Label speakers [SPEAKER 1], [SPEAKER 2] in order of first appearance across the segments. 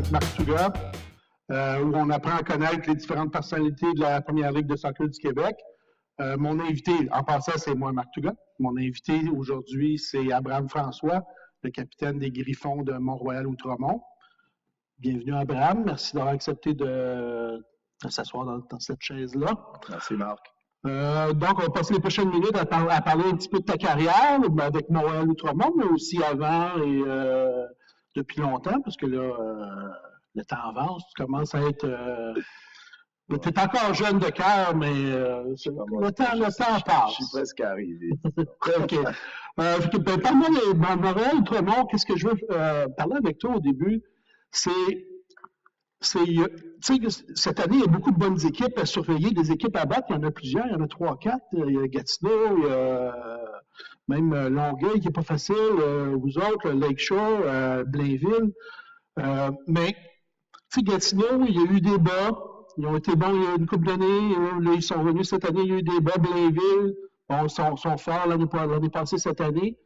[SPEAKER 1] avec Marc Touga, où on apprend à connaître les différentes personnalités de la Première Ligue de soccer du Québec. Mon invité, en passant, c'est moi, Marc Touga. Mon invité aujourd'hui, c'est Abraham François, le capitaine des Griffons de Mont-Royal-Outremont. Bienvenue, Abraham. Merci d'avoir accepté de s'asseoir dans cette chaise-là.
[SPEAKER 2] Merci, Marc.
[SPEAKER 1] Donc, on va passer les prochaines minutes à parler un petit peu de ta carrière avec Montréal-Outremont, mais aussi avant et depuis longtemps, parce que là, le temps avance, tu commences à être... tu es encore jeune de cœur, mais le temps passe.
[SPEAKER 2] Je suis presque arrivé.
[SPEAKER 1] OK. Parle-moi de Montréal-Outremont. Qu'est-ce que je veux parler avec toi au début? Cette année, il y a beaucoup de bonnes équipes à surveiller, des équipes à battre. Il y en a plusieurs, il y en a 3-4. Il y a Gatineau, il y a même Longueuil qui n'est pas facile. Vous autres, Lakeshore, Blainville. Mais, Gatineau, il y a eu des bas. Ils ont été bons il y a une couple d'années. Là, ils sont revenus cette année, il y a eu des bas. Blainville, bon, sont forts l'année passée, cette année.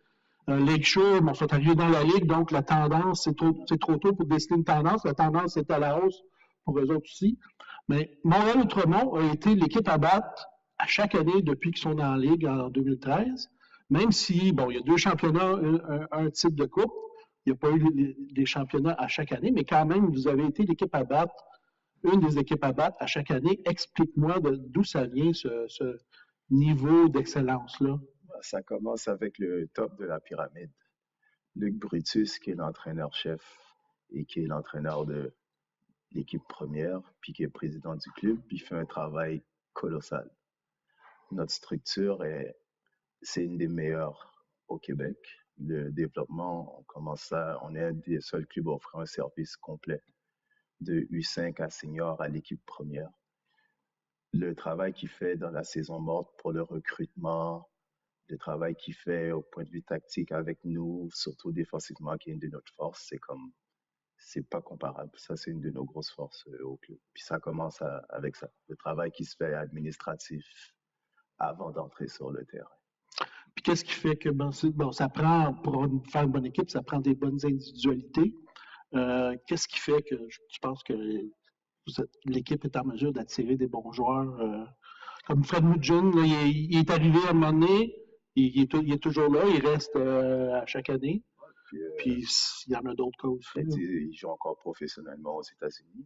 [SPEAKER 1] Lakeshore, bon, sont arrivés dans la Ligue, donc la tendance, c'est trop tôt pour décider une tendance. La tendance est à la hausse pour eux autres aussi. Mais Montréal-Outremont a été l'équipe à battre à chaque année depuis qu'ils sont dans la Ligue en 2013. Même si, bon, il y a 2 championnats, un titre de coupe. Il n'y a pas eu des championnats à chaque année, mais quand même, vous avez été l'équipe à battre, une des équipes à battre à chaque année. Explique-moi d'où ça vient, ce niveau d'excellence-là.
[SPEAKER 2] Ça commence avec le top de la pyramide. Luc Brutus, qui est l'entraîneur-chef et qui est l'entraîneur de l'équipe première, puis qui est président du club, puis il fait un travail colossal. Notre structure, c'est une des meilleures au Québec. Le développement, on est un des seuls clubs offrant un service complet, de U5 à senior à l'équipe première. Le travail qu'il fait dans la saison morte pour le recrutement, le travail qu'il fait au point de vue tactique avec nous, surtout défensivement, qui est une de notre forces, c'est pas comparable. Ça, c'est une de nos grosses forces au club. Puis ça commence avec ça, le travail qui se fait administratif avant d'entrer sur le terrain.
[SPEAKER 1] Puis qu'est-ce qui fait que, ça prend, pour faire une bonne équipe, ça prend des bonnes individualités. Qu'est-ce qui fait que tu penses que l'équipe est en mesure d'attirer des bons joueurs? Comme Fred Mudgeon, il est arrivé à un moment donné, il est toujours là, il reste à chaque année. Puis il y en a d'autres cas aussi.
[SPEAKER 2] Il joue encore professionnellement aux États-Unis.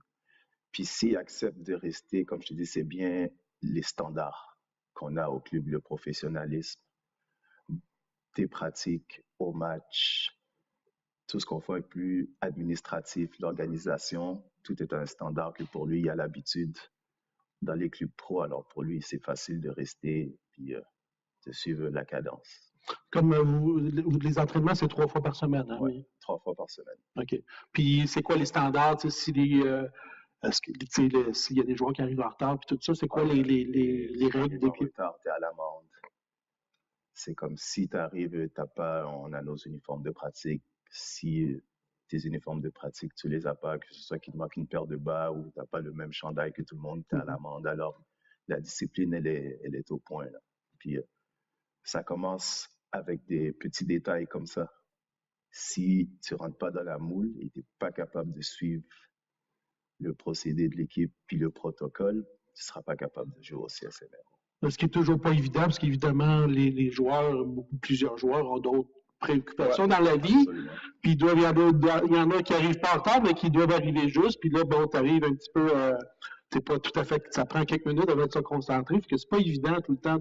[SPEAKER 2] Puis s'il accepte de rester, comme je te dis, c'est bien les standards qu'on a au club, le professionnalisme, des pratiques au match, tout ce qu'on fait est plus administratif, l'organisation, tout est un standard que pour lui, il a l'habitude dans les clubs pro. Alors pour lui, c'est facile de rester puis de suivre la cadence.
[SPEAKER 1] Comme les entraînements, c'est 3 fois par semaine, hein?
[SPEAKER 2] Oui, 3 fois par semaine.
[SPEAKER 1] OK. Puis c'est quoi les standards, s'il y a des joueurs qui arrivent en retard, puis tout ça, c'est quoi les règles d'équipe?
[SPEAKER 2] En retard, t'es à l'amende. C'est comme si tu arrives, on a nos uniformes de pratique. Si tes uniformes de pratique, tu les as pas, que ce soit qu'il te manque une paire de bas ou tu n'as pas le même chandail que tout le monde, tu es à l'amende. Alors, la discipline, elle est au point, là. Puis, ça commence avec des petits détails comme ça. Si tu rentres pas dans la moule et tu n'es pas capable de suivre le procédé de l'équipe puis le protocole, tu ne seras pas capable de jouer au CSMR.
[SPEAKER 1] Ce qui n'est toujours pas évident, parce qu'évidemment, les joueurs, plusieurs joueurs ont d'autres préoccupations dans la vie.
[SPEAKER 2] Absolument.
[SPEAKER 1] Puis il y en a qui n'arrivent pas en retard, mais qui doivent arriver juste. Puis là, bon, tu arrives un petit peu, c'est pas tout à fait, ça prend quelques minutes avant de se concentrer. Parce que c'est pas évident tout le temps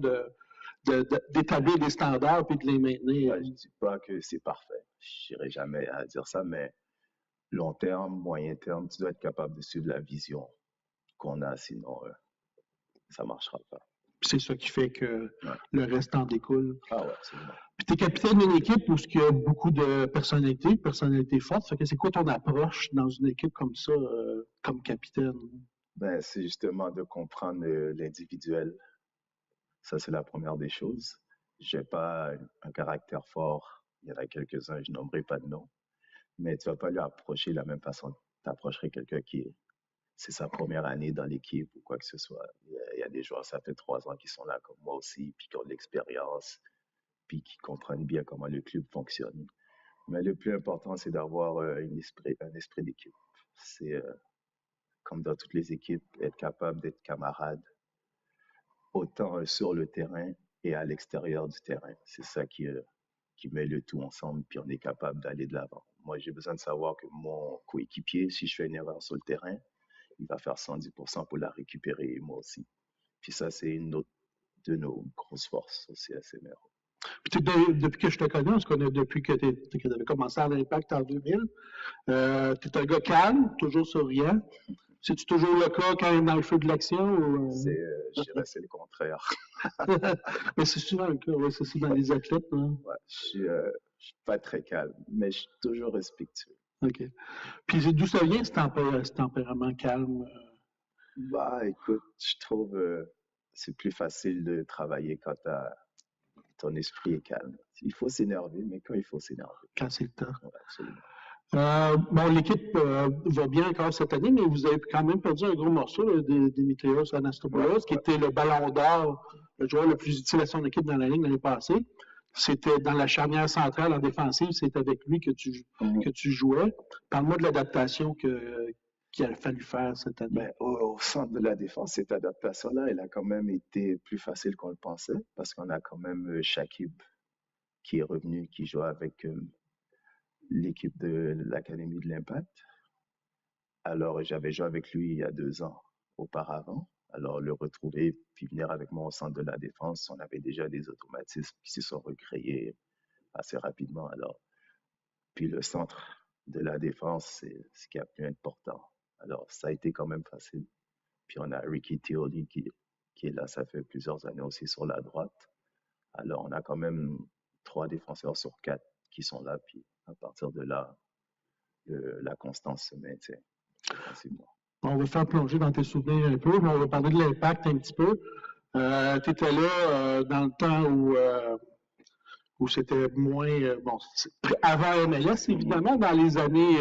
[SPEAKER 1] d'établir des standards puis de les maintenir.
[SPEAKER 2] Ouais, je dis pas que c'est parfait. Je n'irai jamais à dire ça, mais long terme, moyen terme, tu dois être capable de suivre la vision qu'on a, sinon ça ne marchera pas.
[SPEAKER 1] C'est ça qui fait que le reste en découle.
[SPEAKER 2] Ah ouais, absolument.
[SPEAKER 1] Puis tu es capitaine d'une équipe où il y a beaucoup de personnalités fortes. Fait que c'est quoi ton approche dans une équipe comme ça, comme capitaine?
[SPEAKER 2] Ben, c'est justement de comprendre l'individuel. Ça, c'est la première des choses. Je n'ai pas un caractère fort. Il y en a quelques-uns, je nommerai pas de nom. Mais tu ne vas pas lui approcher de la même façon que tu approcherais quelqu'un c'est sa première année dans l'équipe ou quoi que ce soit. Il y a des joueurs, ça fait 3 ans qu'ils sont là comme moi aussi, puis qui ont de l'expérience, puis qui comprennent bien comment le club fonctionne. Mais le plus important, c'est d'avoir un esprit d'équipe. C'est comme dans toutes les équipes, être capable d'être camarade, autant sur le terrain et à l'extérieur du terrain. C'est ça qui met le tout ensemble, puis on est capable d'aller de l'avant. Moi, j'ai besoin de savoir que mon coéquipier, si je fais une erreur sur le terrain, il va faire 110% pour la récupérer, et moi aussi. Puis ça, c'est une autre de nos grosses forces aussi à ces mères.
[SPEAKER 1] Puis depuis que je te connais, on se connaît depuis que tu avais commencé à l'Impact en 2000. Tu es un gars calme, toujours souriant. C'est-tu toujours le cas quand il est dans le feu de l'action?
[SPEAKER 2] Je dirais c'est le contraire.
[SPEAKER 1] Mais c'est souvent le cas, ouais, c'est ça dans les athlètes. Hein?
[SPEAKER 2] Ouais, je suis pas très calme, mais je suis toujours respectueux.
[SPEAKER 1] OK. Puis d'où ça vient ce tempérament calme?
[SPEAKER 2] Bah, écoute, je trouve c'est plus facile de travailler quand ton esprit est calme. Il faut s'énerver, mais quand il faut s'énerver.
[SPEAKER 1] Quand c'est le temps.
[SPEAKER 2] Ouais, absolument.
[SPEAKER 1] Bon, l'équipe va bien encore cette année, mais vous avez quand même perdu un gros morceau de Dimitrios Anastopoulos, qui était le ballon d'or, le joueur le plus utile à son équipe dans la ligne l'année passée. C'était dans la charnière centrale en défensive, c'est avec lui que tu jouais. Parle-moi de l'adaptation qu'il a fallu faire cette année.
[SPEAKER 2] Ben, au centre de la défense, cette adaptation-là, elle a quand même été plus facile qu'on le pensait, parce qu'on a quand même Shakib qui est revenu, qui joue avec l'équipe de l'Académie de l'Impact. Alors, j'avais joué avec lui il y a 2 ans auparavant. Alors, le retrouver, puis venir avec moi au centre de la défense, on avait déjà des automatismes qui se sont recréés assez rapidement. Alors, puis le centre de la défense, c'est ce qui est plus important. Alors, ça a été quand même facile. Puis on a Ricky Tioli qui est là, ça fait plusieurs années aussi sur la droite. Alors, on a quand même 3 défenseurs sur 4 qui sont là. Puis à partir de là, la constance se maintient facilement.
[SPEAKER 1] On va faire plonger dans tes souvenirs un peu, mais on va parler de l'Impact un petit peu. Tu étais là dans le temps où c'était moins, bon, avant MLS, évidemment, dans les années,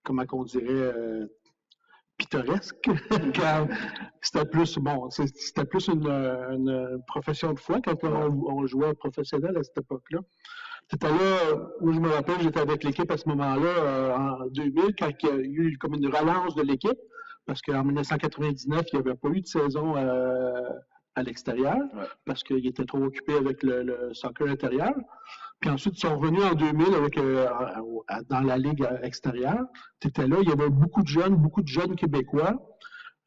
[SPEAKER 1] comment qu'on dirait, pittoresques, car c'était plus, bon, c'était plus une profession de foi quand on jouait professionnel à cette époque-là. C'était là, moi je me rappelle, j'étais avec l'équipe à ce moment-là, en 2000, quand il y a eu comme une relance de l'équipe, parce qu'en 1999, il n'y avait pas eu de saison à l'extérieur, parce qu'il était trop occupé avec le soccer intérieur. Puis ensuite, ils sont revenus en 2000 avec, dans la ligue extérieure. Tu étais là, il y avait beaucoup de jeunes Québécois.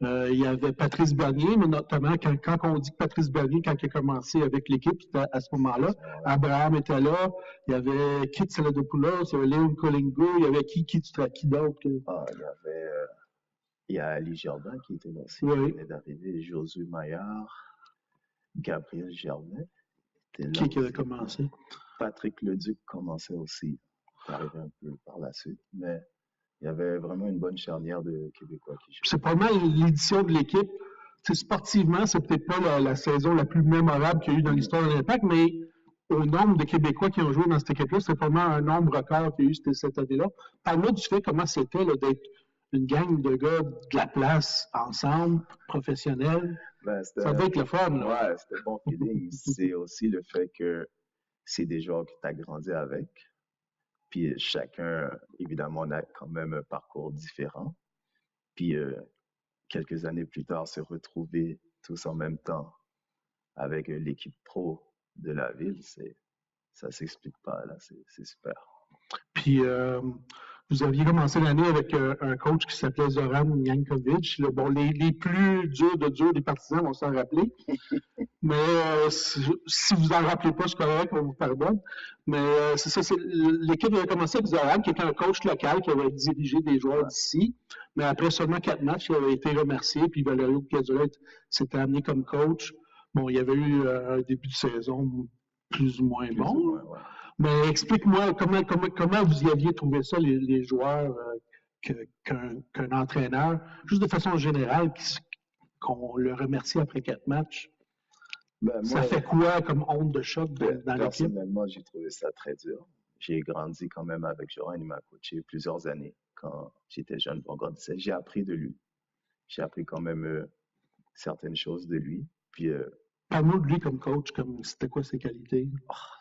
[SPEAKER 1] Il y avait Patrice Bernier, mais notamment quand on dit que Patrice Bernier, quand il a commencé avec l'équipe, c'était à ce moment-là. Abraham était là, il y avait Kit Saladopoulos, il y avait Léon Colingo, il y avait qui d'autre?
[SPEAKER 2] Ah, il y a Ali Germain qui était là aussi, qui venait d'arriver, Josué Maillard, Gabriel Germain.
[SPEAKER 1] Qui avait commencé?
[SPEAKER 2] Patrick Leduc commençait aussi, qui arrivait un peu par la suite, mais il y avait vraiment une bonne charnière de Québécois qui jouaient.
[SPEAKER 1] C'est pas mal l'édition de l'équipe. Sportivement, c'est peut-être pas la saison la plus mémorable qu'il y a eu dans l'histoire de l'Impact, mais au nombre de Québécois qui ont joué dans cette équipe-là, c'est probablement un nombre record qu'il y a eu cette année-là. Parle-moi du fait comment c'était d'être une gang de gars de la place, ensemble, professionnels. Ça devait être le fun.
[SPEAKER 2] Là. Ouais, c'était bon feeling. C'est aussi le fait que c'est des joueurs que tu as grandi avec. Puis chacun, évidemment, on a quand même un parcours différent. Puis quelques années plus tard, se retrouver tous en même temps avec l'équipe pro de la ville, ça s'explique pas, là, c'est super.
[SPEAKER 1] Puis vous aviez commencé l'année avec un coach qui s'appelait Zoran Jankovic. Bon, les plus durs des partisans vont s'en rappeler. Mais si vous en rappelez pas, c'est correct, on vous pardonne. Mais c'est ça, l'équipe avait commencé avec Zoran, qui était un coach local qui avait dirigé des joueurs d'ici. Mais après seulement 4 matchs, il avait été remercié, puis Valerio Piazzolla s'était amené comme coach. Bon, il y avait eu un début de saison plus ou moins bon. Mais explique-moi comment vous y aviez trouvé ça, les joueurs, qu'un entraîneur, juste de façon générale, qu'on le remercie après 4 matchs. Ça fait quoi comme onde de choc dans l'équipe?
[SPEAKER 2] Personnellement, j'ai trouvé ça très dur. J'ai grandi quand même avec Joran, il m'a coaché plusieurs années quand j'étais jeune, pour grandissait. J'ai appris de lui. J'ai appris quand même certaines choses de lui. Puis
[SPEAKER 1] parle-nous de lui comme coach, c'était quoi ses qualités?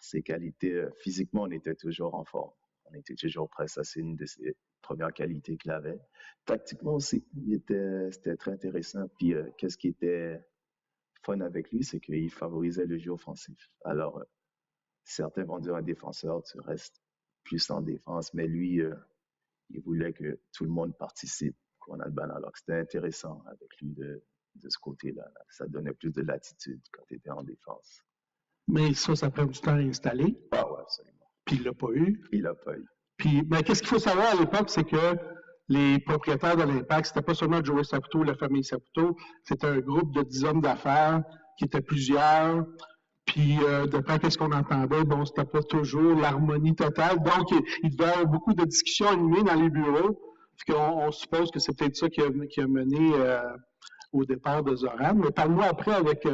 [SPEAKER 2] Ses qualités, physiquement, on était toujours en forme. On était toujours prêts. Ça, c'est une de ses premières qualités qu'il avait. Tactiquement aussi, c'était très intéressant. Puis, qu'est-ce qui était fun avec lui, c'est qu'il favorisait le jeu offensif. Alors, certains vont dire un défenseur, tu restes plus en défense, mais lui, il voulait que tout le monde participe, qu'on a le ballon. Alors, c'était intéressant avec lui de ce côté-là. Là. Ça donnait plus de latitude quand tu étais en défense.
[SPEAKER 1] Mais ça prend du temps à installer.
[SPEAKER 2] Ah ouais, absolument.
[SPEAKER 1] Puis il l'a pas eu.
[SPEAKER 2] Il l'a pas eu.
[SPEAKER 1] Puis, ben, qu'est-ce qu'il faut savoir à l'époque, c'est que les propriétaires de l'Impact, c'était pas seulement Joey Saputo, la famille Saputo, c'était un groupe de 10 hommes d'affaires qui étaient plusieurs. Puis, d'après ce qu'on entendait, bon, c'était pas toujours l'harmonie totale. Donc, il devait y avoir beaucoup de discussions animées dans les bureaux. Puis on suppose que c'est peut-être ça qui a mené au départ de Zoran. Mais parle-moi après avec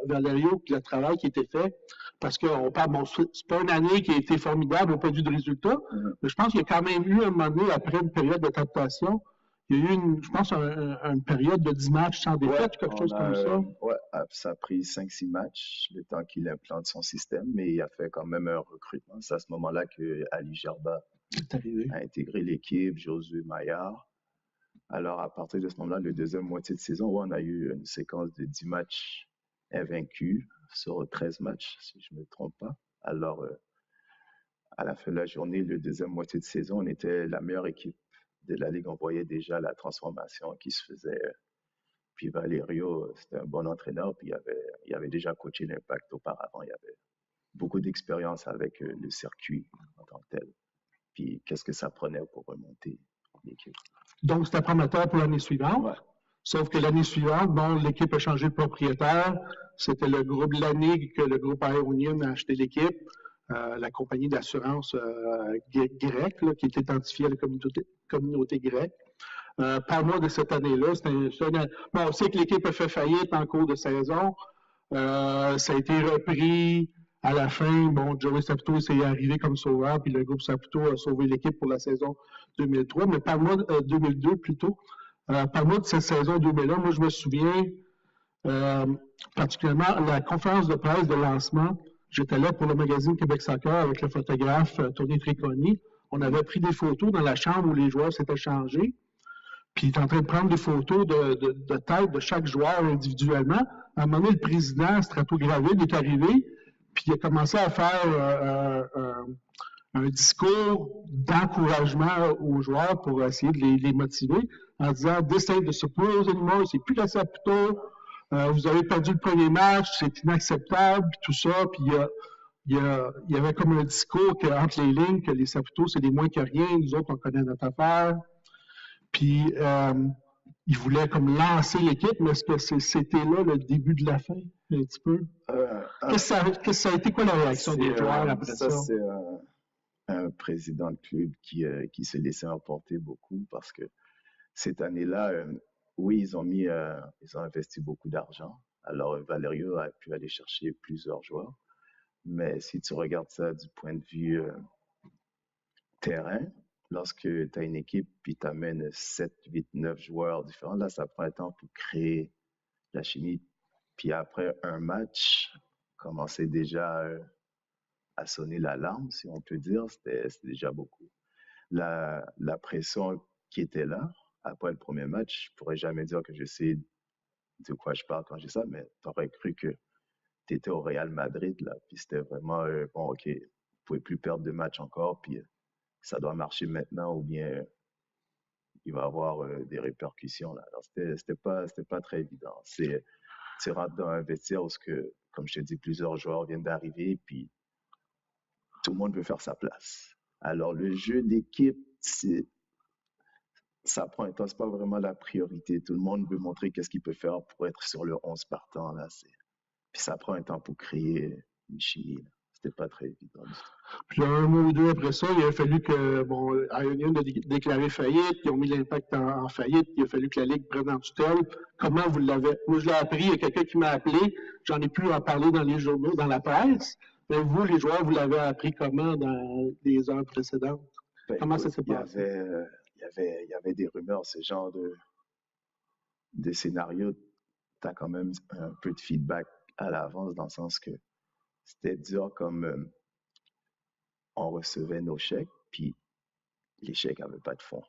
[SPEAKER 1] Valerio, le travail qui a été fait. Parce qu'on parle, bon, c'est pas une année qui a été formidable au point de vue de résultats, mais je pense qu'il y a quand même eu un moment donné, après une période d'adaptation, il y a eu, je pense, une période de 10 matchs sans défaite, quelque chose comme ça.
[SPEAKER 2] Ouais, ça a pris 5-6 matchs, le temps qu'il implante son système, mais il a fait quand même un recrutement. C'est à ce moment-là que Ali Gerba a intégré l'équipe, Josué Maillard. Alors, à partir de ce moment-là, le deuxième moitié de saison, on a eu une séquence de 10 matchs invaincus sur 13 matchs, si je ne me trompe pas. Alors, à la fin de la journée, le deuxième moitié de saison, on était la meilleure équipe de la Ligue. On voyait déjà la transformation qui se faisait. Puis Valerio, c'était un bon entraîneur, puis il avait déjà coaché l'Impact auparavant. Il avait beaucoup d'expérience avec le circuit en tant que tel. Puis qu'est-ce que ça prenait pour remonter l'équipe.
[SPEAKER 1] Donc, c'était prometteur pour l'année suivante.
[SPEAKER 2] Ouais.
[SPEAKER 1] Sauf que l'année suivante, bon, l'équipe a changé de propriétaire. C'était le groupe l'année que le groupe Ionian a acheté l'équipe. La compagnie d'assurance grecque, là, qui est identifiée à la communauté grecque. Parle-moi de cette année-là. Bon, on sait que l'équipe a fait faillite en cours de saison. Ça a été repris à la fin. Bon, Joey Saputo s'est arrivé comme sauveur, puis le groupe Saputo a sauvé l'équipe pour la saison 2003. Mais parle-moi de 2002 plutôt. Parle-moi de cette saison 2001. Moi, je me souviens particulièrement la conférence de presse de lancement. J'étais là pour le magazine Québec Soccer avec le photographe Tony Tricconi. On avait pris des photos dans la chambre où les joueurs s'étaient changés. Puis il est en train de prendre des photos de tête de chaque joueur individuellement. À un moment donné, le président Stratogravide est arrivé, puis il a commencé à faire un discours d'encouragement aux joueurs pour essayer de les motiver en disant « This ain't the suppose anymore, c'est plus la Saputo, vous avez perdu le premier match, c'est inacceptable, puis tout ça. » Puis il y avait comme un discours entre les lignes que les Saputo, c'est des moins que rien, nous autres, on connaît notre affaire. Puis, il voulait comme lancer l'équipe, mais est-ce que c'était là le début de la fin, un petit peu? Qu'est-ce que ça a été, quoi la réaction des joueurs après ça?
[SPEAKER 2] Ça, c'est un président de club qui s'est laissé emporter beaucoup parce que cette année-là, oui, ils ont investi beaucoup d'argent. Alors, Valerio a pu aller chercher plusieurs joueurs. Mais si tu regardes ça du point de vue terrain, lorsque tu as une équipe puis tu amènes 7, 8, 9 joueurs différents, là, ça prend un temps pour créer la chimie. Puis après un match, commencer déjà à sonner l'alarme, si on peut dire, c'était déjà beaucoup. La pression qui était là, après le premier match, je pourrais jamais dire que je sais de quoi je parle quand je dis ça, mais tu aurais cru que tu étais au Real Madrid, là, puis c'était vraiment, bon, OK, vous ne pouvez plus perdre de match encore, puis ça doit marcher maintenant ou bien il va y avoir des répercussions. Là. Alors, c'était pas très évident. Tu rentres dans un vestiaire où, comme je te dis, plusieurs joueurs viennent d'arriver, puis tout le monde veut faire sa place. Alors, le jeu d'équipe, ça prend un temps, c'est pas vraiment la priorité. Tout le monde veut montrer qu'est-ce qu'il peut faire pour être sur le 11 partant. Là. Puis ça prend un temps pour créer une chimie. Là. C'était pas très évident.
[SPEAKER 1] Puis un mois ou deux après ça, il a fallu que, bon, Ionian a déclaré faillite, ils ont mis l'Impact en faillite, il a fallu que la Ligue prenne en tutelle. Comment vous l'avez? Moi, je l'ai appris, il y a quelqu'un qui m'a appelé, j'en ai pu en parler dans les journaux, dans la presse. Mais vous, les joueurs, vous l'avez appris comment dans les heures précédentes?
[SPEAKER 2] Ben,
[SPEAKER 1] comment ça s'est passé?
[SPEAKER 2] Il y avait des rumeurs, ce genre de scénario. Tu as quand même un peu de feedback à l'avance, dans le sens que c'était dur comme on recevait nos chèques, puis l'échec n'avait pas de fond.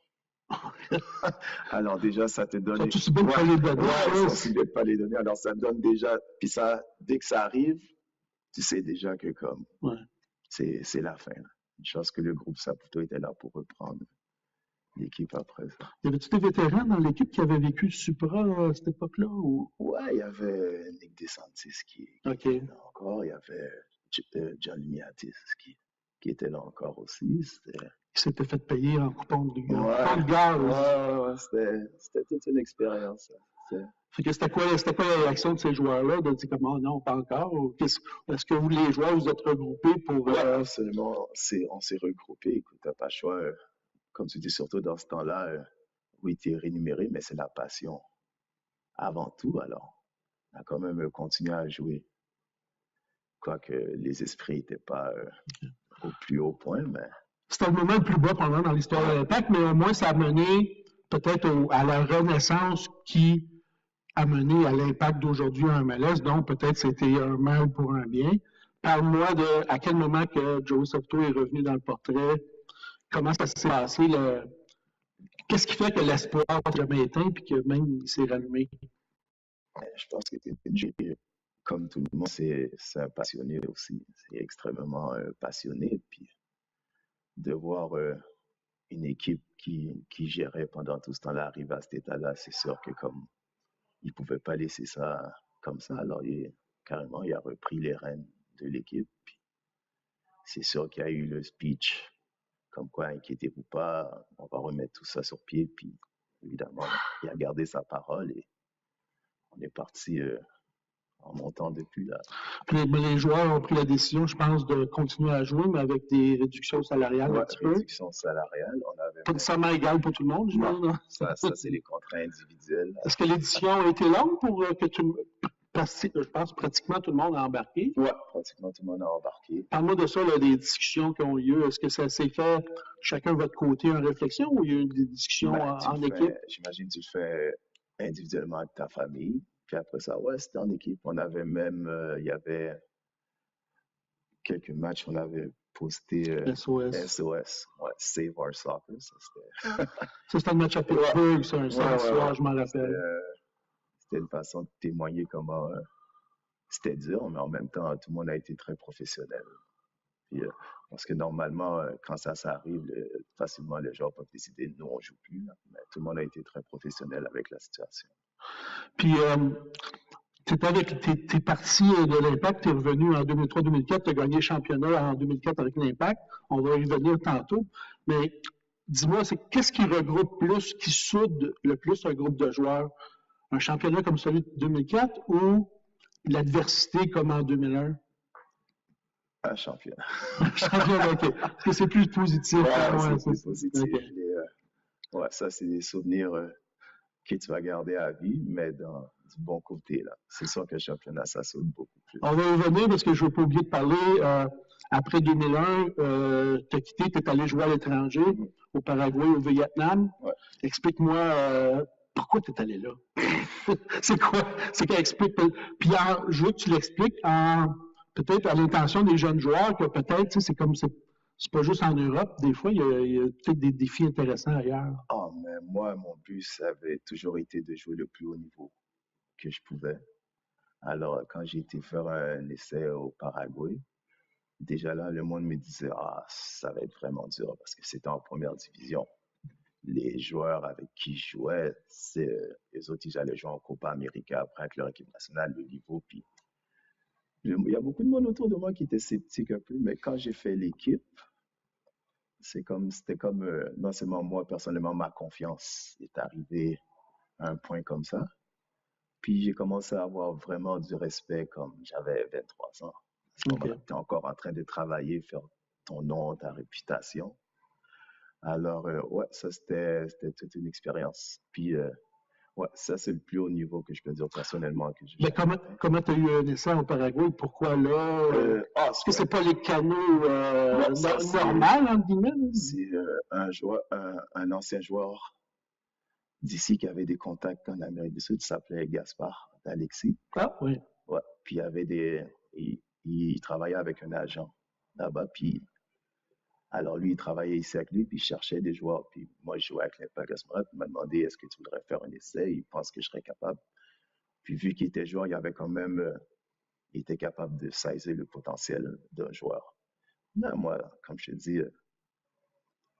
[SPEAKER 2] Alors déjà, ça te donne...
[SPEAKER 1] Sont aussi bien de pas les donner.
[SPEAKER 2] Ouais, ils sont aussi bien de pas les donner. Alors ça donne déjà... Puis ça, dès que ça arrive, tu sais déjà que comme...
[SPEAKER 1] Ouais.
[SPEAKER 2] C'est la fin. Là. Une chance que le groupe Saputo était là pour reprendre l'équipe après ça.
[SPEAKER 1] Y avait-tu des vétérans dans l'équipe qui avaient vécu Supra à cette époque-là? Ou...
[SPEAKER 2] Ouais, il y avait Nick DeSantis qui était là encore. Il y avait John Miatis qui était là encore aussi.
[SPEAKER 1] Il s'était fait payer en coupon de
[SPEAKER 2] Ouais,
[SPEAKER 1] gaz.
[SPEAKER 2] ouais, c'était toute une expérience.
[SPEAKER 1] Fait que c'était quoi la réaction de ces joueurs-là? De dire comment non, pas encore? Ou est-ce que vous, les joueurs, vous êtes regroupés pour.
[SPEAKER 2] Ouais, absolument. On s'est regroupés. Écoute, t'as pas le choix. Comme tu dis, surtout dans ce temps-là, oui, tu es rémunéré, mais c'est la passion avant tout. Alors, on a quand même continué à jouer. Quoique les esprits n'étaient pas au plus haut point, mais.
[SPEAKER 1] C'était le moment le plus bas pendant dans l'histoire de l'Impact, mais au moins ça a mené peut-être à la renaissance qui a mené à l'Impact d'aujourd'hui en MLS, donc peut-être c'était un mal pour un bien. Parle-moi de à quel moment que Joe Saputo est revenu dans le portrait, comment ça s'est passé, qu'est-ce qui fait que l'espoir n'a jamais éteint puis que même il s'est rallumé?
[SPEAKER 2] Je pense que comme tout le monde, c'est un passionné aussi. C'est extrêmement passionné. Puis de voir une équipe qui gérait pendant tout ce temps-là arriver à cet état-là, c'est sûr que comme il ne pouvait pas laisser ça comme ça. Alors carrément, il a repris les rênes de l'équipe. Puis c'est sûr qu'il y a eu le speech comme quoi, inquiétez-vous pas, on va remettre tout ça sur pied. Puis évidemment, il a gardé sa parole et on est parti en montant depuis là.
[SPEAKER 1] Puis les joueurs ont pris la décision, je pense, de continuer à jouer, mais avec des réductions salariales un petit peu.
[SPEAKER 2] Réduction salariale. On avait
[SPEAKER 1] pas nécessairement égal pour tout le monde, j'imagine.
[SPEAKER 2] Ça c'est les contrats individuels.
[SPEAKER 1] Est-ce que l'édition a été longue pour que je pense pratiquement tout le monde a embarqué?
[SPEAKER 2] Oui, pratiquement tout le monde a embarqué.
[SPEAKER 1] Parle-moi de ça, là, des discussions qui ont lieu. Est-ce que ça s'est fait chacun de votre côté en réflexion ou il y a eu des discussions en équipe?
[SPEAKER 2] J'imagine que tu le fais individuellement avec ta famille. Puis après ça, ouais, c'était en équipe. On avait même, il y avait quelques matchs, on avait posté SOS. Ouais, Save Our Soccer.
[SPEAKER 1] Ça, c'était un match à Pittsburgh, c'est un soir, je m'en rappelle.
[SPEAKER 2] C'était une façon de témoigner comment c'était dur, mais en même temps, tout le monde a été très professionnel. Puis, parce que normalement, quand ça arrive, facilement, les joueurs peuvent décider nous, on ne joue plus. Là. Mais tout le monde a été très professionnel avec la situation.
[SPEAKER 1] Puis, t'es parti de l'Impact, t'es revenu en 2003-2004, t'as gagné le championnat en 2004 avec l'Impact. On va y revenir tantôt. Mais dis-moi, qu'est-ce qui regroupe plus, qui soude le plus un groupe de joueurs? Un championnat comme celui de 2004 ou l'adversité comme en 2001?
[SPEAKER 2] Un championnat.
[SPEAKER 1] Championnat, OK. Parce que c'est plus positif.
[SPEAKER 2] Ouais, c'est plus positif. Okay. Ouais, ça, c'est des souvenirs que tu vas garder à vie, mais dans du bon côté. Là. C'est sûr que le championnat, ça saute beaucoup plus.
[SPEAKER 1] On va y revenir parce que je ne veux pas oublier de parler. Après 2001, tu as quitté, tu es allé jouer à l'étranger, au Paraguay, au Vietnam.
[SPEAKER 2] Ouais.
[SPEAKER 1] Explique-moi pourquoi tu es allé là. C'est quoi? C'est qu'explique. Puis je veux que tu l'expliques peut-être à l'intention des jeunes joueurs que peut-être, c'est comme c'est pas juste en Europe. Des fois, il y a peut-être des défis intéressants ailleurs.
[SPEAKER 2] Ah, mais moi, mon but, ça avait toujours été de jouer le plus haut niveau que je pouvais. Alors, quand j'ai été faire un essai au Paraguay, déjà là, le monde me disait, ça va être vraiment dur parce que c'était en première division. Les joueurs avec qui je jouais, les autres, ils allaient jouer en Copa América après avec leur équipe nationale, le niveau. Puis, il y a beaucoup de monde autour de moi qui était sceptique un peu, mais quand j'ai fait l'équipe, c'était comme, non seulement moi, personnellement, ma confiance est arrivée à un point comme ça. Puis j'ai commencé à avoir vraiment du respect comme j'avais 23 ans. Parce que tu es encore en train de travailler, faire ton nom, ta réputation. Alors, ouais, ça, c'était toute une expérience. Puis, ouais, ça, c'est le plus haut niveau que je peux dire personnellement.
[SPEAKER 1] Mais comment tu as eu un essai au Paraguay? Pourquoi là? Est-ce que c'est pas les canaux normaux, entre guillemets?
[SPEAKER 2] C'est un ancien joueur d'ici qui avait des contacts en Amérique du Sud, il s'appelait Gaspard Alexis.
[SPEAKER 1] Ah, oui.
[SPEAKER 2] Ouais, puis il travaillait avec un agent là-bas, puis Alors lui, il travaillait ici avec lui, puis il cherchait des joueurs. Puis moi, je jouais avec l'Impact à ce moment-là, puis il m'a demandé est-ce que tu voudrais faire un essai? Il pense que je serais capable. Puis vu qu'il était joueur, il avait quand même, il était capable de saisir le potentiel d'un joueur. Non, moi, comme je te dis,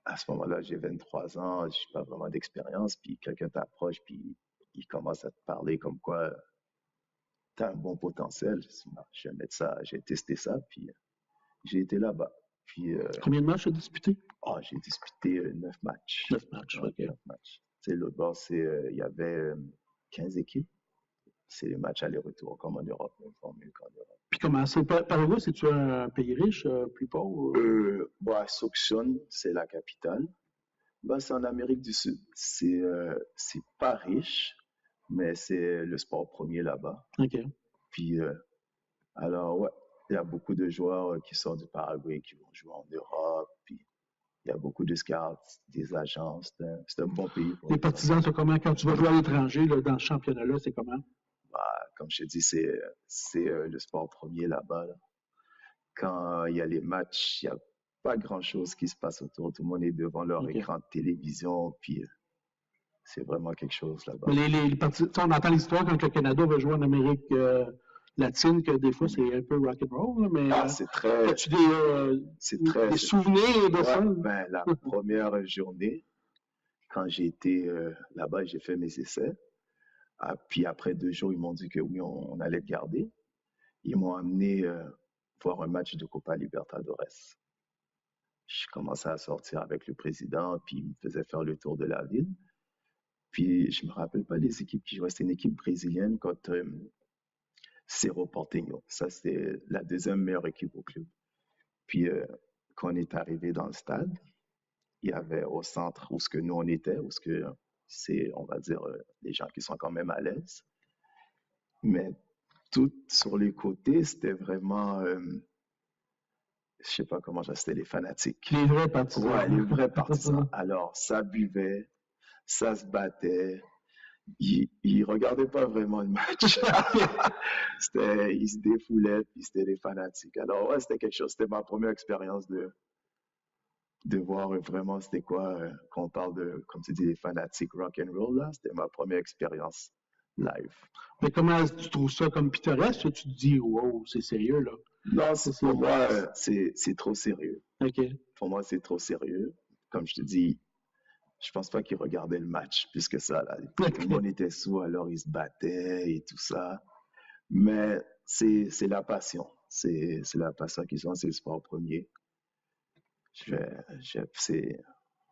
[SPEAKER 2] à ce moment-là, j'ai 23 ans, je n'ai pas vraiment d'expérience, puis quelqu'un t'approche, puis il commence à te parler comme quoi tu as un bon potentiel. Je dis, bah, je vais mettre ça, j'ai testé ça, puis j'ai été là-bas. Puis,
[SPEAKER 1] Combien de matchs tu as disputé?
[SPEAKER 2] j'ai disputé 9 matchs.
[SPEAKER 1] 9 matchs,
[SPEAKER 2] Ouais,
[SPEAKER 1] OK.
[SPEAKER 2] 9 matchs. Tu sais, l'autre bord, il y avait 15 équipes. C'est les matchs aller-retour, comme en Europe, même formule qu'en Europe.
[SPEAKER 1] Puis comment c'est? Paraguay, c'est-tu un pays riche, plus pauvre?
[SPEAKER 2] Asuncion, c'est la capitale. Ben, c'est en Amérique du Sud. C'est pas riche, mais c'est le sport premier là-bas.
[SPEAKER 1] OK.
[SPEAKER 2] Puis, alors, ouais, il y a beaucoup de joueurs qui sortent du Paraguay qui vont jouer en Europe. Puis, il y a beaucoup de scouts, des agences. C'est un bon pays pour
[SPEAKER 1] Les
[SPEAKER 2] les joueurs.
[SPEAKER 1] partisans, c'est comment? Quand tu vas jouer à l'étranger, là, dans ce championnat-là, c'est comment?
[SPEAKER 2] Comme je te dis, c'est le sport premier là-bas. Là. Quand il y a les matchs, il n'y a pas grand-chose qui se passe autour. Tout le monde est devant leur
[SPEAKER 1] OK.
[SPEAKER 2] écran de télévision. Puis, c'est vraiment quelque chose là-bas.
[SPEAKER 1] Mais les partisans, on entend l'histoire quand le Canada va jouer en Amérique latine, que des fois, c'est un peu rock'n'roll, là, mais
[SPEAKER 2] C'est très,
[SPEAKER 1] as-tu
[SPEAKER 2] c'est très,
[SPEAKER 1] des
[SPEAKER 2] c'est-
[SPEAKER 1] souvenirs de ça?
[SPEAKER 2] ouais, ben, la première journée, quand j'ai été là-bas, j'ai fait mes essais. Puis après 2 jours, ils m'ont dit que oui, on allait le garder. Ils m'ont amené voir un match de Copa Libertadores. Je commençais à sortir avec le président, puis il me faisait faire le tour de la ville. Puis je me rappelle pas les équipes qui jouaient. C'était une équipe brésilienne contre Cerro Porteño. Ça, c'était la deuxième meilleure équipe au club. Puis quand on est arrivé dans le stade, il y avait au centre où ce que nous on était, où ce que c'est, on va dire, les gens qui sont quand même à l'aise. Mais tout sur les côtés, c'était vraiment, je sais pas comment c'était les fanatiques.
[SPEAKER 1] Les vrais partisans.
[SPEAKER 2] Ouais, les vrais partisans. Alors, ça buvait, ça se battait. Ils regardaient pas vraiment le match. Ils se défoulaient, puis c'était des fanatiques. Alors, ouais, c'était quelque chose. C'était ma première expérience de voir vraiment c'était quoi, quand on parle de, comme tu dis, les fanatiques rock and roll, là, c'était ma première expérience live.
[SPEAKER 1] Mais comment tu trouves ça comme pittoresque? Tu te dis, wow, c'est sérieux, là.
[SPEAKER 2] Non, pour moi, c'est trop sérieux.
[SPEAKER 1] OK.
[SPEAKER 2] Pour moi, c'est trop sérieux. Comme je te dis, je pense pas qu'ils regardaient le match plus que ça. Là. Tout le monde était sous, alors ils se battaient et tout ça. Mais c'est la passion. C'est la passion qu'ils ont, c'est le sport premier.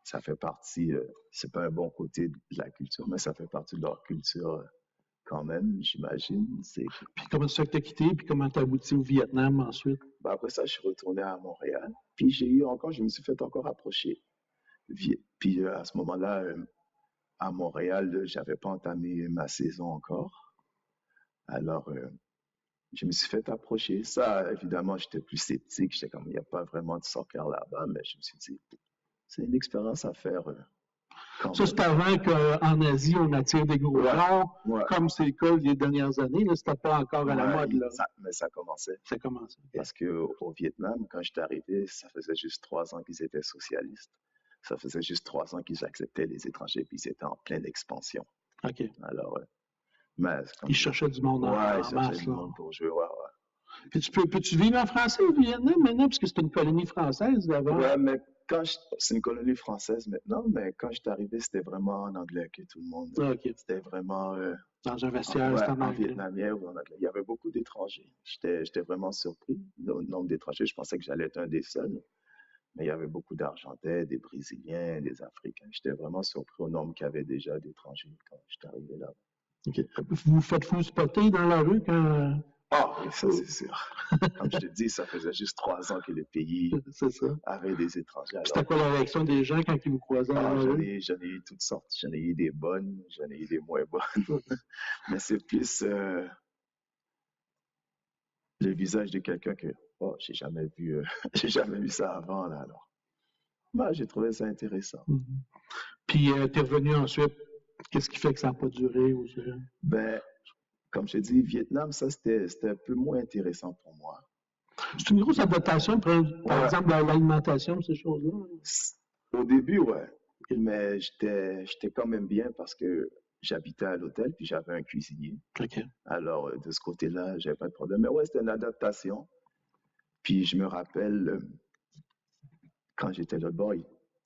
[SPEAKER 2] Ça fait partie, c'est pas un bon côté de la culture, mais ça fait partie de leur culture quand même, j'imagine.
[SPEAKER 1] Puis comment ça que tu as quitté, puis comment tu as abouti au Vietnam ensuite?
[SPEAKER 2] Après ça, je suis retourné à Montréal. Puis je me suis fait encore approcher. Puis à ce moment-là, à Montréal, j'avais pas entamé ma saison encore. Alors, je me suis fait approcher. Ça, évidemment, j'étais plus sceptique. J'étais comme, il n'y a pas vraiment de soccer là-bas, mais je me suis dit, c'est une expérience à faire.
[SPEAKER 1] Ça, c'est avant qu'en Asie, on attire des gros noms, comme c'est le cas les dernières années. Là, c'était pas encore à la mode. Là.
[SPEAKER 2] Mais ça commençait.
[SPEAKER 1] Ça commençait. Okay.
[SPEAKER 2] Parce qu'au Vietnam, quand j'étais arrivé, ça faisait juste 3 ans qu'ils étaient socialistes. Ça faisait juste 3 ans qu'ils acceptaient les étrangers, puis ils étaient en pleine expansion.
[SPEAKER 1] OK.
[SPEAKER 2] Alors,
[SPEAKER 1] ils cherchaient du monde en masse.
[SPEAKER 2] Ils cherchaient du monde pour jouer,
[SPEAKER 1] Puis peux-tu vivre en français au Vietnam maintenant, parce que c'est une colonie française d'abord?
[SPEAKER 2] Ouais, mais c'est une colonie française maintenant, mais quand j'étais arrivé, c'était vraiment en anglais que tout le monde.
[SPEAKER 1] Okay.
[SPEAKER 2] C'était vraiment
[SPEAKER 1] dans un vestiaire, c'était
[SPEAKER 2] en vietnamien ou en anglais. Il y avait beaucoup d'étrangers. J'étais vraiment surpris du nombre d'étrangers. Je pensais que j'allais être un des seuls. Mais il y avait beaucoup d'Argentins, des Brésiliens, des Africains. J'étais vraiment surpris au nombre qu'il y avait déjà d'étrangers quand j'étais arrivé là.
[SPEAKER 1] Okay. Vous faites-vous spotter dans la rue quand...
[SPEAKER 2] Oui, ça c'est sûr. Comme je te dis, ça faisait juste 3 ans que le pays avait des étrangers.
[SPEAKER 1] C'était quoi la réaction des gens quand ils vous croisaient dans la rue?
[SPEAKER 2] J'en ai eu toutes sortes. J'en ai eu des bonnes, j'en ai eu des moins bonnes. Mais c'est plus le visage de quelqu'un que j'ai jamais vu ça avant là. Alors, j'ai trouvé ça intéressant.
[SPEAKER 1] Mm-hmm. Puis tu es revenu ensuite. Qu'est-ce qui fait que ça n'a pas duré?
[SPEAKER 2] Ben, comme je te dis, Vietnam, ça, c'était un peu moins intéressant pour moi.
[SPEAKER 1] C'est une grosse adaptation, par
[SPEAKER 2] Ouais.
[SPEAKER 1] exemple, dans l'alimentation, ces choses-là.
[SPEAKER 2] Au début, ouais. Mais j'étais quand même bien parce que j'habitais à l'hôtel, puis j'avais un cuisinier.
[SPEAKER 1] OK.
[SPEAKER 2] Alors, de ce côté-là, j'avais pas de problème. Mais ouais, c'était une adaptation. Puis je me rappelle, quand j'étais là-bas,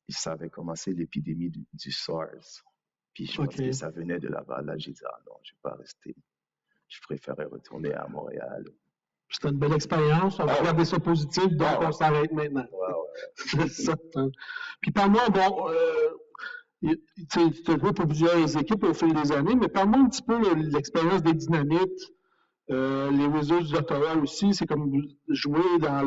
[SPEAKER 2] ça avait commencé l'épidémie du SARS. Puis je pense que
[SPEAKER 1] OK.
[SPEAKER 2] ça venait de là-bas. Là, j'ai dit, ah non, je vais pas rester. Je préférais retourner à Montréal.
[SPEAKER 1] C'était une belle expérience. On va
[SPEAKER 2] Ah ouais,
[SPEAKER 1] regarder ça positif, donc
[SPEAKER 2] ah
[SPEAKER 1] on
[SPEAKER 2] ouais,
[SPEAKER 1] s'arrête maintenant.
[SPEAKER 2] ouais,
[SPEAKER 1] C'est ça. Hein. Puis parle-moi, bon, tu as joué pour plusieurs équipes au fil des années, mais parle-moi un petit peu de l'expérience des Dynamites, les Wizards d'Ottawa aussi. C'est comme jouer dans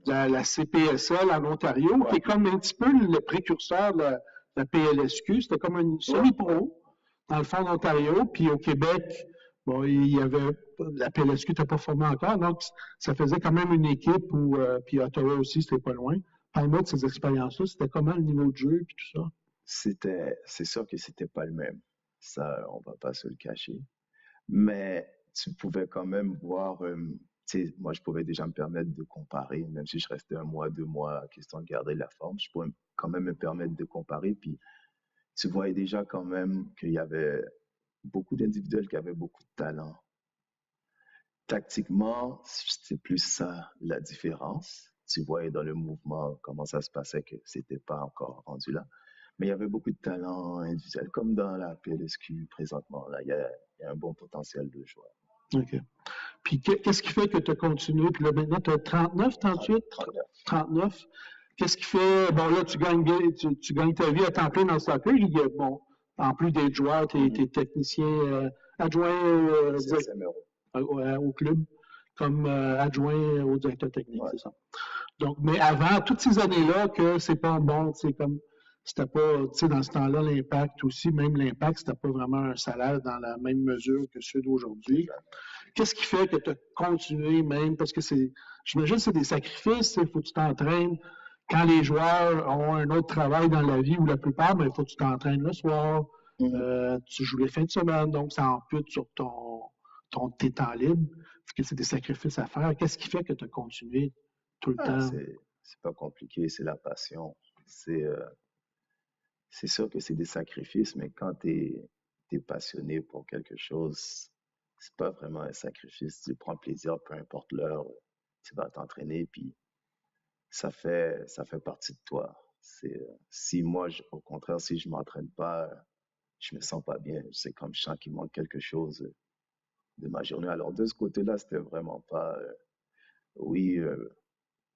[SPEAKER 1] la CPSL en Ontario,
[SPEAKER 2] ouais.
[SPEAKER 1] qui est comme un petit peu le précurseur de la PLSQ. C'était comme une semi-pro dans le fond d'Ontario. Puis au Québec, bon, il y avait la PLSQ n'était pas formée encore, donc ça faisait quand même une équipe où, puis Ottawa aussi, c'était pas loin. Parle-moi de ces expériences-là, c'était comment le niveau de jeu puis tout ça?
[SPEAKER 2] C'est sûr que c'était pas le même. Ça, on va pas se le cacher. Mais tu pouvais quand même voir, tu sais, moi, je pouvais déjà me permettre de comparer, même si je restais un mois, 2 mois, question de garder la forme, je pouvais quand même me permettre de comparer. Puis tu voyais déjà quand même qu'il y avait beaucoup d'individuels qui avaient beaucoup de talent. Tactiquement, c'est plus ça la différence. Tu voyais dans le mouvement comment ça se passait que c'était pas encore rendu là. Mais il y avait beaucoup de talent individuel, comme dans la PLSQ présentement. Là, il y a un bon potentiel de joueurs.
[SPEAKER 1] OK. Puis qu'est-ce qui fait que tu as continué? Puis là, maintenant, tu as 39, 38, 39. Qu'est-ce qui fait, bon là, tu gagnes ta vie à temps plein dans le soccer. Bon, en plus d'être joueur, tu es technicien adjoint au club, comme adjoint au directeur technique,
[SPEAKER 2] Ouais.
[SPEAKER 1] c'est ça. Donc, mais avant, toutes ces années-là, que c'est pas bon, c'est comme, c'était pas, tu sais, dans ce temps-là, l'impact aussi, même l'impact, c'était pas vraiment un salaire dans la même mesure que ceux d'aujourd'hui. Qu'est-ce qui fait que tu as continué même? Parce que j'imagine que c'est des sacrifices, il faut que tu t'entraînes. Quand les joueurs ont un autre travail dans la vie, ou la plupart, il faut que tu t'entraînes le soir, tu joues les fins de semaine, donc ça ampute sur tes temps libres. Que c'est des sacrifices à faire. Qu'est-ce qui fait que tu as continué tout le temps?
[SPEAKER 2] C'est pas compliqué, c'est la passion. C'est sûr que c'est des sacrifices, mais quand tu es passionné pour quelque chose, c'est pas vraiment un sacrifice. Tu prends plaisir, peu importe l'heure, tu vas t'entraîner, puis ça fait partie de toi. Si moi, au contraire, si je m'entraîne pas, je me sens pas bien. C'est comme je sens qu'il manque quelque chose de ma journée. Alors de ce côté-là, c'était vraiment pas, oui,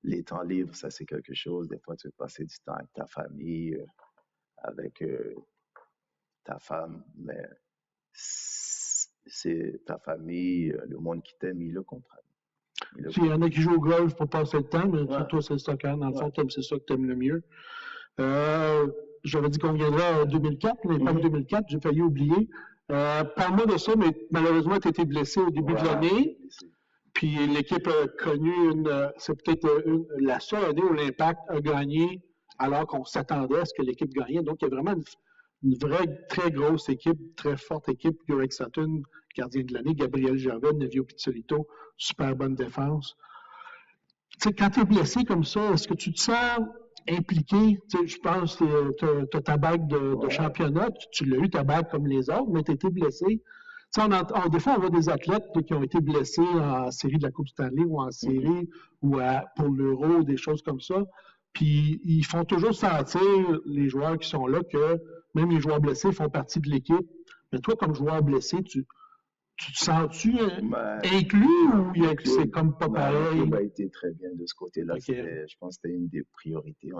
[SPEAKER 2] les temps libres, ça c'est quelque chose. Des fois, tu veux passer du temps avec ta famille, avec ta femme, mais c'est ta famille, le monde qui t'aime, ils le comprennent.
[SPEAKER 1] Il y en a qui jouent au golf pour passer le temps, mais
[SPEAKER 2] Ouais.
[SPEAKER 1] toi, c'est le soccer. Dans le fond, c'est ça que tu aimes le mieux. J'avais dit qu'on viendrait en 2004, l'impact 2004, j'ai failli oublier. Parle-moi de ça, mais malheureusement, tu étais blessé au début de l'année. Puis l'équipe a connu c'est peut-être la seule année où l'Impact a gagné alors qu'on s'attendait à ce que l'équipe gagnait. Donc, il y a vraiment une vraie, très grosse équipe, très forte équipe. Greg Sutton, gardien de l'année, Gabriel Gervais, Nevio Pizzolito, super bonne défense. Tu sais, quand tu es blessé comme ça, est-ce que tu te sens impliqué? Tu sais, je pense que tu as ta bague de championnat, tu l'as eu ta bague comme les autres, mais tu as été blessé. Tu sais, des fois, on voit des athlètes qui ont été blessés en série de la Coupe Stanley ou en série ou pour l'Euro, des choses comme ça. Puis, ils font toujours sentir, les joueurs qui sont là, que même les joueurs blessés font partie de l'équipe. Mais toi, comme joueur blessé, tu te sens-tu inclus ou c'est comme pas pareil?
[SPEAKER 2] Le club a été très bien de ce côté-là. Je pense que c'était une des priorités. Il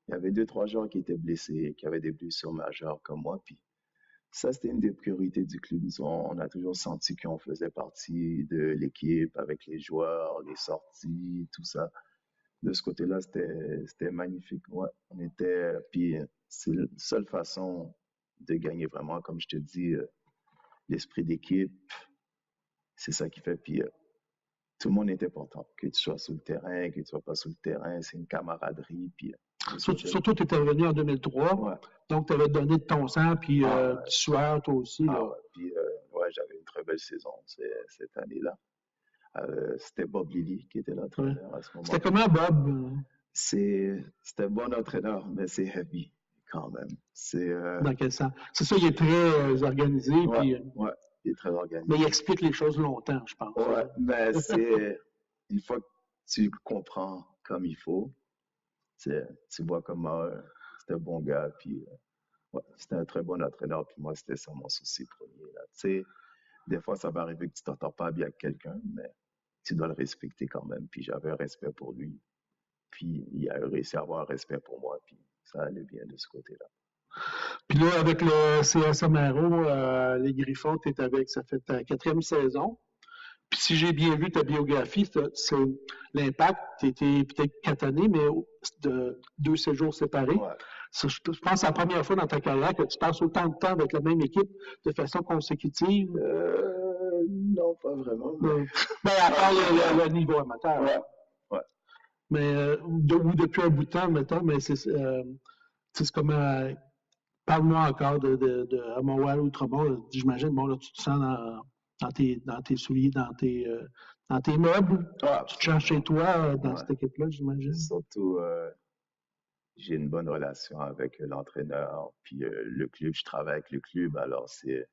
[SPEAKER 2] y avait 2-3 joueurs qui étaient blessés, qui avaient des blessures majeures comme moi. Puis ça, c'était une des priorités du club. On a toujours senti qu'on faisait partie de l'équipe avec les joueurs, les sorties, tout ça. De ce côté-là, c'était magnifique. Ouais, puis c'est la seule façon de gagner vraiment, comme je te dis, l'esprit d'équipe, c'est ça qui fait. Puis tout le monde est important. Que tu sois sur le terrain, que tu ne sois pas sur le terrain, c'est une camaraderie. Puis,
[SPEAKER 1] surtout, tu étais revenu en 2003, donc tu avais donné de ton sang, puis tu sueur toi aussi.
[SPEAKER 2] Puis j'avais une très belle saison cette année-là. C'était Bob Lilly qui était l'entraîneur à ce
[SPEAKER 1] C'était
[SPEAKER 2] moment-là.
[SPEAKER 1] comment, Bob?
[SPEAKER 2] C'était un bon entraîneur, mais c'est heavy quand même.
[SPEAKER 1] Dans quel sens? C'est ça, il est très organisé, puis,
[SPEAKER 2] Ouais, il est très
[SPEAKER 1] mais
[SPEAKER 2] organisé.
[SPEAKER 1] il explique les choses longtemps, je pense.
[SPEAKER 2] Ouais, mais une fois que tu comprends comme il faut, tu vois comment c'était un bon gars, puis ouais, c'était un très bon entraîneur, puis moi, c'était ça mon souci premier, là. Tu sais, des fois, ça va arriver que tu t'entends pas bien avec quelqu'un, mais tu dois le respecter quand même, puis j'avais un respect pour lui, puis il a réussi à avoir un respect pour moi, puis ça allait bien de ce côté-là.
[SPEAKER 1] Puis là, avec le CSMRO, les Griffons, tu es avec, ça fait ta 4e saison. Puis si j'ai bien vu ta biographie, c'est l'impact, tu étais peut-être 4 années, mais de 2 séjours séparés.
[SPEAKER 2] Ouais.
[SPEAKER 1] Ça, je pense que c'est la première fois dans ta carrière que tu passes autant de temps avec la même équipe de façon consécutive.
[SPEAKER 2] Non, pas vraiment. Mais...
[SPEAKER 1] Ben, à part le niveau amateur.
[SPEAKER 2] Ouais.
[SPEAKER 1] Mais, ou depuis un bout de temps, mettons, mais c'est comme... parle-moi encore à Montréal Outremont. J'imagine, bon, là, tu te sens dans tes souliers, dans tes meubles. Tu te sens chez toi dans cette équipe-là, j'imagine.
[SPEAKER 2] Surtout, j'ai une bonne relation avec l'entraîneur, puis le club, je travaille avec le club, alors c'est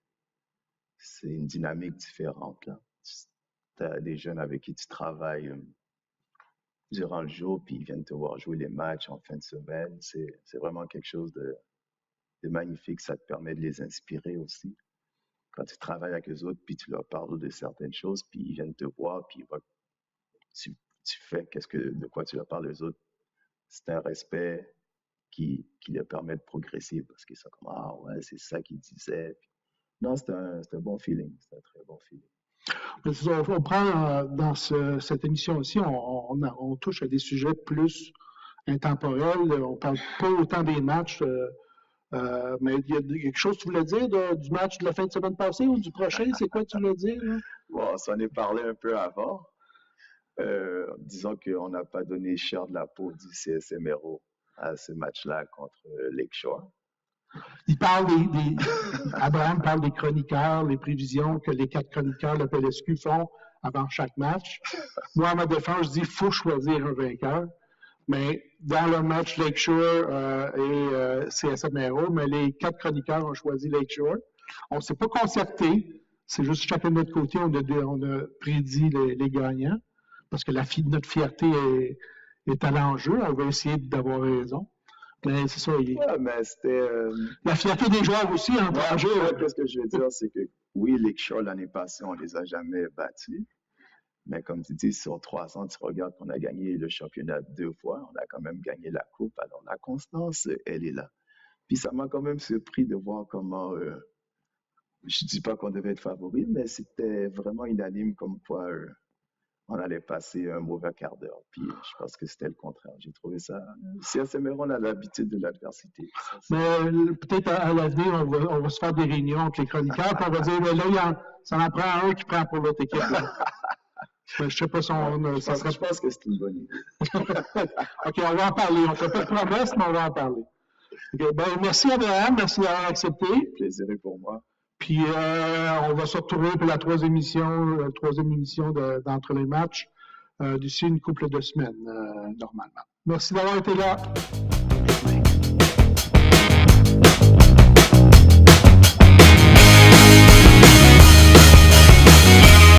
[SPEAKER 2] une dynamique différente, là. Tu as des jeunes avec qui tu travailles durant le jour, puis ils viennent te voir jouer les matchs en fin de semaine. C'est vraiment quelque chose de magnifique. Ça te permet de les inspirer aussi. Quand tu travailles avec eux autres, puis tu leur parles de certaines choses, puis ils viennent te voir, puis tu fais de quoi tu leur parles aux autres. C'est un respect qui leur permet de progresser parce qu'ils sont comme, ah ouais, c'est ça qu'ils disaient. Puis, non, c'est un bon feeling. C'est un très bon feeling.
[SPEAKER 1] On prend dans cette émission aussi, on touche à des sujets plus intemporels. On parle pas autant des matchs, mais il y a quelque chose que tu voulais dire du match de la fin de semaine passée ou du prochain? C'est quoi que tu voulais dire? Là?
[SPEAKER 2] Bon, on s'en est parlé un peu avant. Disons qu'on n'a pas donné cher de la peau du CSMRO à ce match-là contre Lakeshore.
[SPEAKER 1] Il parle Abraham parle des chroniqueurs, les prévisions que les 4 chroniqueurs de PLSQ font avant chaque match. Moi, à ma défense, je dis qu'il faut choisir un vainqueur. Mais dans le match Lakeshore et CSMRO, mais les 4 chroniqueurs ont choisi Lakeshore. On ne s'est pas concerté. C'est juste chacun de notre côté, on a prédit les gagnants. Parce que notre fierté est à l'enjeu. On va essayer d'avoir raison. Mais c'est ça.
[SPEAKER 2] Mais c'était...
[SPEAKER 1] La fierté des joueurs aussi en enjeu.
[SPEAKER 2] Qu'est-ce que je veux dire, c'est que oui, Lakeshore, l'année passée, on ne les a jamais battus. Mais comme tu dis, sur 300, tu regardes qu'on a gagné le championnat 2 fois. On a quand même gagné la coupe. Alors, la constance, elle est là. Puis ça m'a quand même surpris de voir comment... je ne dis pas qu'on devait être favori, mais c'était vraiment unanime comme quoi... on allait passer un mauvais quart d'heure. Puis je pense que c'était le contraire. J'ai trouvé ça... CSMRO, on a l'habitude de l'adversité.
[SPEAKER 1] Mais peut-être à l'avenir, on va se faire des réunions avec les chroniqueurs, puis on va dire, mais là, ça en prend un qui prend pour l'autre équipe. Je ne sais pas si
[SPEAKER 2] je pense que c'est une bonne idée.
[SPEAKER 1] OK, on va en parler. On ne fait pas de promesses, mais on va en parler. Okay, ben, merci Abraham, merci d'avoir accepté.
[SPEAKER 2] Le plaisir est pour moi.
[SPEAKER 1] Puis on va se retrouver pour la 3e émission d'Entre les matchs d'ici une couple de semaines, normalement. Merci d'avoir été là.